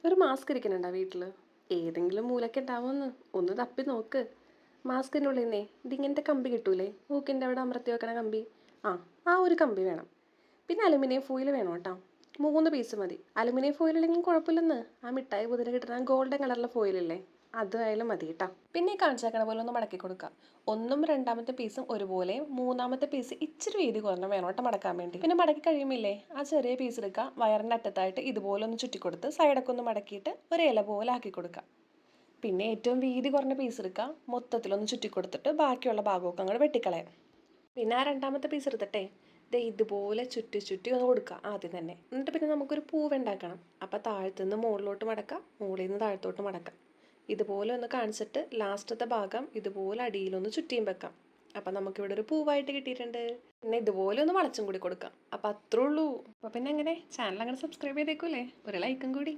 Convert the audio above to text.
ഒരു മാസ്ക് ഇരിക്കുന്നുണ്ടോ വീട്ടിൽ? ഏതെങ്കിലും മൂലയ്ക്ക് ഉണ്ടാവുമെന്ന് ഒന്ന് തപ്പി നോക്ക്. മാസ്കിൻ്റെ ഉള്ളിൽ നിന്നേ ഇതിങ്ങനത്തെ കമ്പി കിട്ടൂലേ, മൂക്കിൻ്റെ അവിടെ അമർത്തി വെക്കണ കമ്പി. ആ ആ ഒരു കമ്പി വേണം. പിന്നെ അലുമിനിയം ഫോയിൽ വേണം കേട്ടോ. 3 പീസ് മതി. അലുമിനിയം ഫോയിൽ ഇല്ലെങ്കിൽ കുഴപ്പമില്ലെന്ന്. ആ മിഠായി പുതിന കിട്ടുന്ന ഗോൾഡൻ കളറിലെ ഫോയിലില്ലേ, അതായാലും മതി കേട്ടോ. പിന്നെ ഈ കാണിച്ചേക്കണ പോലെ ഒന്ന് മടക്കി കൊടുക്കുക. ഒന്നും രണ്ടാമത്തെ പീസും ഒരുപോലെ, മൂന്നാമത്തെ പീസ് ഇച്ചിരി വീതി കുറഞ്ഞ വേണം കേട്ടോ മടക്കാൻ വേണ്ടി. പിന്നെ മടക്കി കഴിയുമില്ലേ, ആ ചെറിയ പീസ് എടുക്കുക, വയറിൻ്റെ അറ്റത്തായിട്ട് ഇതുപോലെ ഒന്ന് ചുറ്റിക്കൊടുത്ത് സൈഡൊക്കെ ഒന്ന് മടക്കിയിട്ട് ഒരു ഇല പോലെ ആക്കി കൊടുക്കുക. പിന്നെ ഏറ്റവും വീതി കുറഞ്ഞ പീസ് എടുക്കുക, മൊത്തത്തിലൊന്ന് ചുറ്റിക്കൊടുത്തിട്ട് ബാക്കിയുള്ള ഭാഗമൊക്കെ അങ്ങോട്ട് വെട്ടിക്കളയാം. പിന്നെ ആ രണ്ടാമത്തെ പീസ് എടുത്തിട്ടെ ദേ ഇതുപോലെ ചുറ്റി ചുറ്റി ഒന്ന് കൊടുക്കുക ആദ്യം തന്നെ. എന്നിട്ട് പിന്നെ നമുക്കൊരു പൂവ് ഉണ്ടാക്കണം. അപ്പം താഴത്തുനിന്ന് മുകളിലോട്ട് മടക്കാം, മുകളിൽ നിന്ന് താഴത്തോട്ട് മടക്കാം. ഇതുപോലെ ഒന്ന് കാണിച്ചിട്ട് ലാസ്റ്റത്തെ ഭാഗം ഇതുപോലെ അടിയിലൊന്ന് ചുറ്റിയും വെക്കാം. അപ്പം നമുക്കിവിടെ ഒരു പൂവായിട്ട് കിട്ടിയിട്ടുണ്ട്. പിന്നെ ഇതുപോലെ ഒന്ന് വളച്ചും കൂടി കൊടുക്കാം. അപ്പം അത്രേ ഉള്ളൂ. അപ്പം പിന്നെ എങ്ങനെ ചാനൽ അങ്ങനെ സബ്സ്ക്രൈബ് ചെയ്തേക്കൂലേ, ഒരു ലൈക്കും കൂടി.